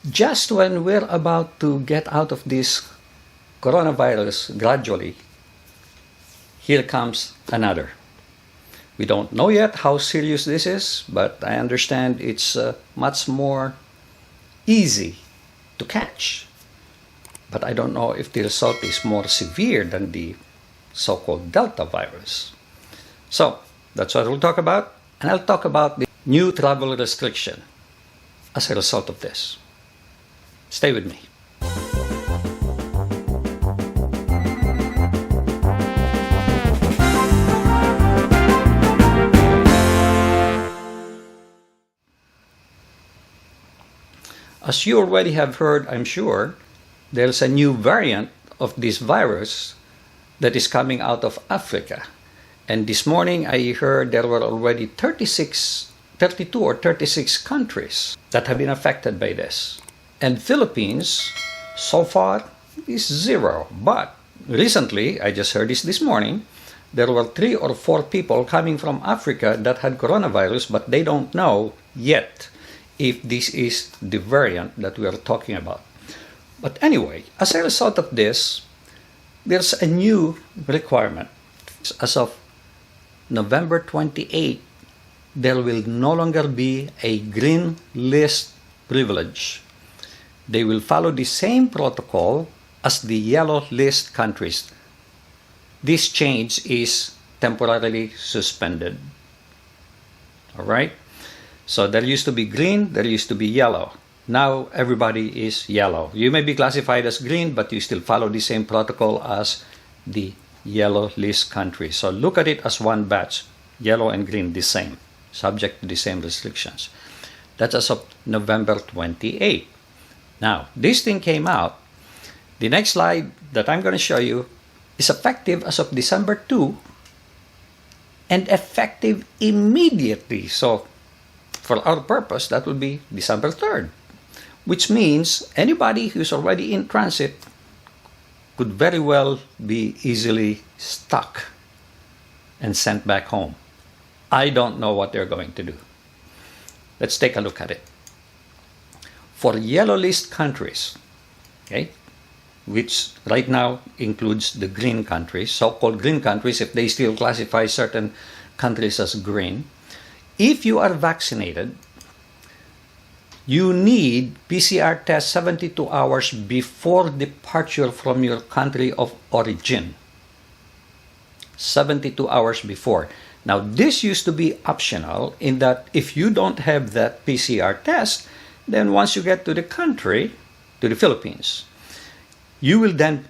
Just when we're about to get out of this coronavirus gradually, here comes another. We don't know yet how serious this is, but I understand it's much more easy to catch. But I don't know if the result is more severe than the so-called Delta virus. So that's what we'll talk about, and I'll talk about the new travel restriction as a result of this. Stay with me. As you already have heard, I'm sure, there's a new variant of this virus that is coming out of Africa. And this morning I heard there were already 32 or 36 countries that have been affected by this. And Philippines, so far, is 0. But recently, I just heard this morning, there were 3 or 4 people coming from Africa that had coronavirus, but they don't know yet if this is the variant that we are talking about. But anyway, as a result of this, there's a new requirement. As of November 28, there will no longer be a green list privilege. They will follow the same protocol as the yellow list countries. This change is temporarily suspended. All right? So there used to be green, there used to be yellow. Now everybody is yellow. You may be classified as green, but you still follow the same protocol as the yellow list countries. So look at it as one batch, yellow and green, the same, subject to the same restrictions. That's as of November 28. Now, this thing came out. The next slide that I'm going to show you is effective as of December 2 and effective immediately. So, for our purpose, that will be December 3rd, which means anybody who's already in transit could very well be easily stuck and sent back home. I don't know what they're going to do. Let's take a look at it. For yellow list countries, okay, which right now includes the green countries, so-called green countries, if they still classify certain countries as green, if you are vaccinated, you need PCR test 72 hours before departure from your country of origin. 72 hours before. Now, this used to be optional in that if you don't have that PCR test, then once you get to the country, to the Philippines, you will then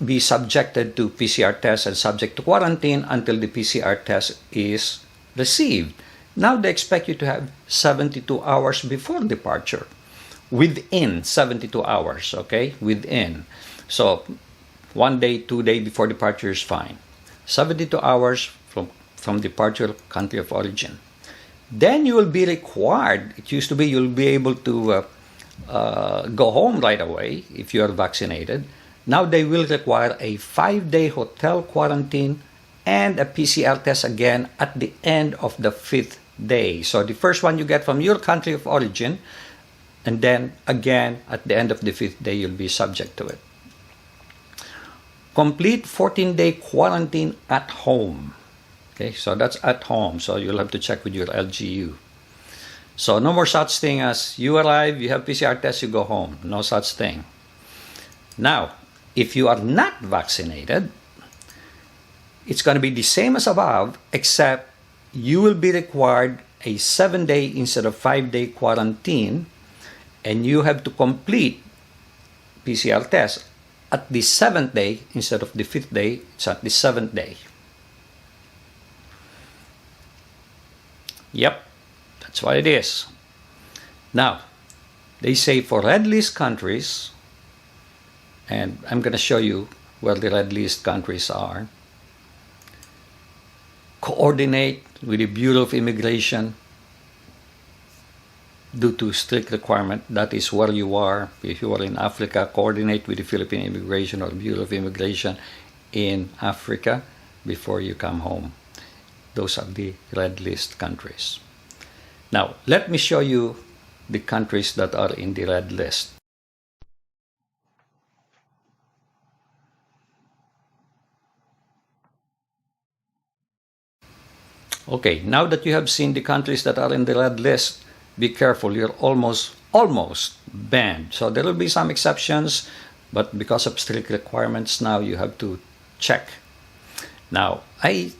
be subjected to PCR test and subject to quarantine until the PCR test is received. Now they expect you to have 72 hours before departure. Within 72 hours, okay? Within. So, 1 day, 2 days before departure is fine. 72 hours from departure country of origin. Then you will be required, it used to be you'll be able to go home right away if you are vaccinated. Now they will require a 5-day hotel quarantine and a PCR test again at the end of the 5th day. So the first one you get from your country of origin, and then again at the end of the 5th day you'll be subject to it. Complete 14-day quarantine at home. Okay, so that's at home. So you'll have to check with your LGU. So no more such thing as you arrive, you have PCR test, you go home. No such thing. Now, if you are not vaccinated, it's going to be the same as above, except you will be required a 7-day instead of 5-day quarantine, and you have to complete PCR test at the 7th day instead of the 5th day. It's at the 7th day. Yep, that's what it is. Now, they say for red list countries, and I'm going to show you where the red list countries are, coordinate with the Bureau of Immigration due to strict requirement. That is where you are. If you are in Africa, coordinate with the Philippine Immigration or Bureau of Immigration in Africa before you come home. Those are the red list countries. Now, let me show you the countries that are in the red list. Okay, now that you have seen the countries that are in the red list, be careful. You're almost banned. So there will be some exceptions, but because of strict requirements now, you have to check. Now, I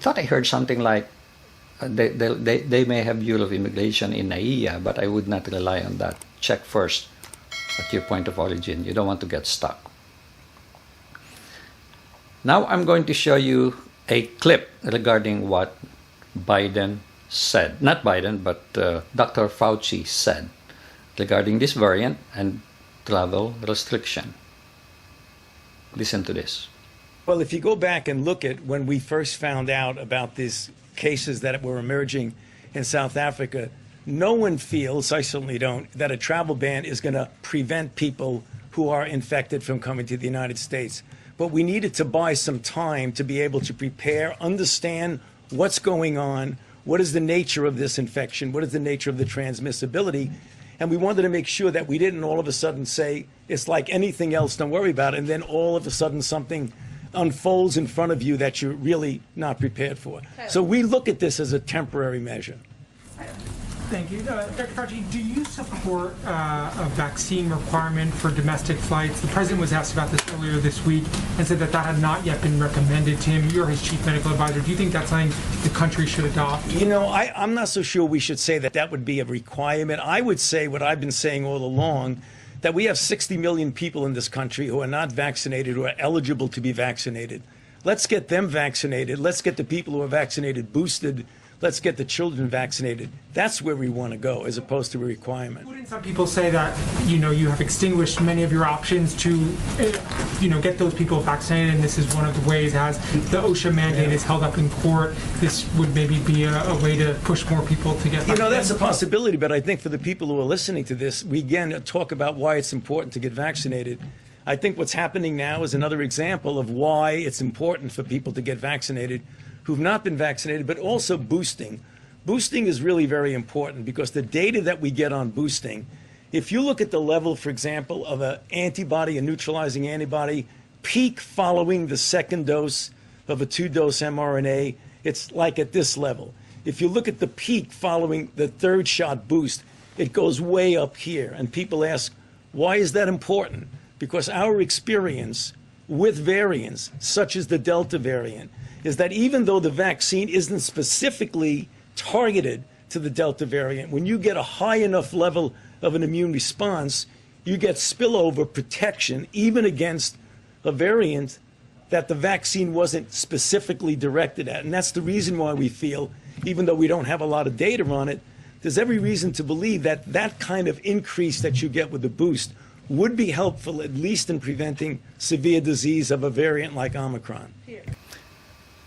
thought I heard something like they may have Bureau of Immigration in NAIA, but I would not rely on that. Check first at your point of origin. You don't want to get stuck. Now I'm going to show you a clip regarding what Biden said. Not Biden, but Dr. Fauci said regarding this variant and travel restriction. Listen to this. Well, if you go back and look at when we first found out about these cases that were emerging in South Africa, no one feels, I certainly don't, that a travel ban is going to prevent people who are infected from coming to the United States. But we needed to buy some time to be able to prepare, understand what's going on, what is the nature of this infection, what is the nature of the transmissibility, and we wanted to make sure that we didn't all of a sudden say, it's like anything else, don't worry about it, and then all of a sudden something unfolds in front of you that you're really not prepared for. So we look at this as a temporary measure. Thank you. Dr. Fauci, do you support a vaccine requirement for domestic flights? The president was asked about this earlier this week and said that that had not yet been recommended to him. You're his chief medical advisor. Do you think that's something the country should adopt? You know, I'm not so sure we should say that that would be a requirement. I would say what I've been saying all along, that we have 60 million people in this country who are not vaccinated, who are eligible to be vaccinated. Let's get them vaccinated. Let's get the people who are vaccinated boosted. Let's get the children vaccinated. That's where we want to go, as opposed to a requirement. Wouldn't some people say that, you have extinguished many of your options to, get those people vaccinated, and this is one of the ways, as the OSHA mandate is held up in court, this would maybe be a way to push more people to get vaccinated? That's a possibility, but I think for the people who are listening to this, we again talk about why it's important to get vaccinated. I think what's happening now is another example of why it's important for people to get vaccinated who've not been vaccinated, but also boosting. Boosting is really very important because the data that we get on boosting, if you look at the level, for example, of an antibody, a neutralizing antibody, peak following the second dose of a 2-dose mRNA, it's like at this level. If you look at the peak following the third shot boost, it goes way up here. And people ask, why is that important? Because our experience with variants, such as the Delta variant, is that even though the vaccine isn't specifically targeted to the Delta variant, when you get a high enough level of an immune response, you get spillover protection even against a variant that the vaccine wasn't specifically directed at. And that's the reason why we feel, even though we don't have a lot of data on it, there's every reason to believe that that kind of increase that you get with the boost would be helpful, at least in preventing severe disease of a variant like Omicron.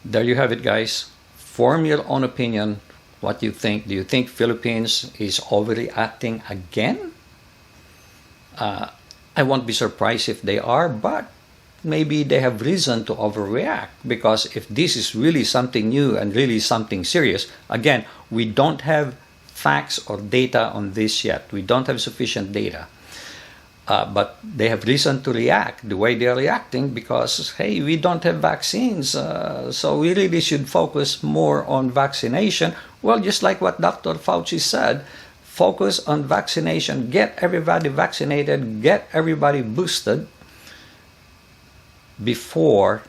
There you have it, guys. Form your own opinion. What you think. Do you think Philippines is overreacting again? I won't be surprised if they are, but maybe they have reason to overreact, because if this is really something new and really something serious, again, we don't have facts or data on this yet. We don't have sufficient data. But they have reason to react the way they are reacting because, hey, we don't have vaccines, so we really should focus more on vaccination. Well, just like what Dr. Fauci said, focus on vaccination, get everybody vaccinated, get everybody boosted before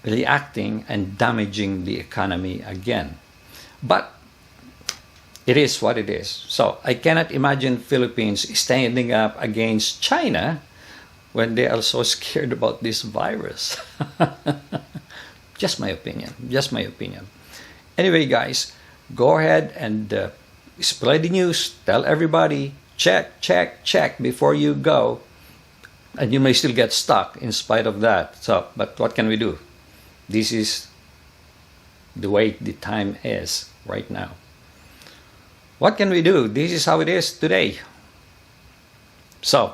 reacting and damaging the economy again. But it is what it is. So I cannot imagine Philippines standing up against China when they are so scared about this virus. Just my opinion. Just my opinion. Anyway, guys, go ahead and spread the news. Tell everybody, check before you go. And you may still get stuck in spite of that. So, but what can we do? This is the way the time is right now. What can we do? This is how it is today. So,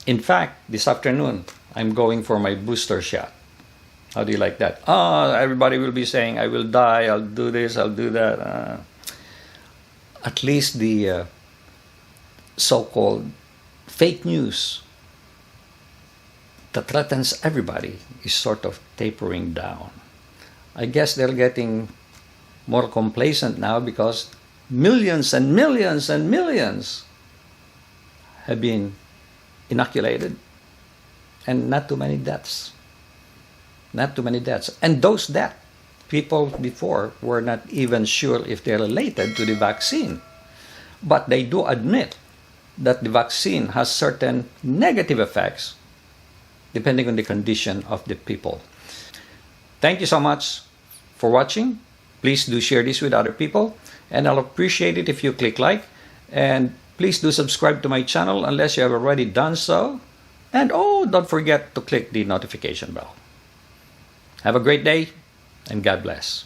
in fact, this afternoon, I'm going for my booster shot. How do you like that? Everybody will be saying, I will die, I'll do this, I'll do that. At least the so-called fake news that threatens everybody is sort of tapering down. I guess they're getting more complacent now because millions and millions and millions have been inoculated and not too many deaths. Not too many deaths. And those deaths, people before were not even sure if they're related to the vaccine. But they do admit that the vaccine has certain negative effects depending on the condition of the people. Thank you so much for watching. Please do share this with other people, and I'll appreciate it if you click like, and please do subscribe to my channel unless you have already done so. And don't forget to click the notification bell. Have a great day, and God bless.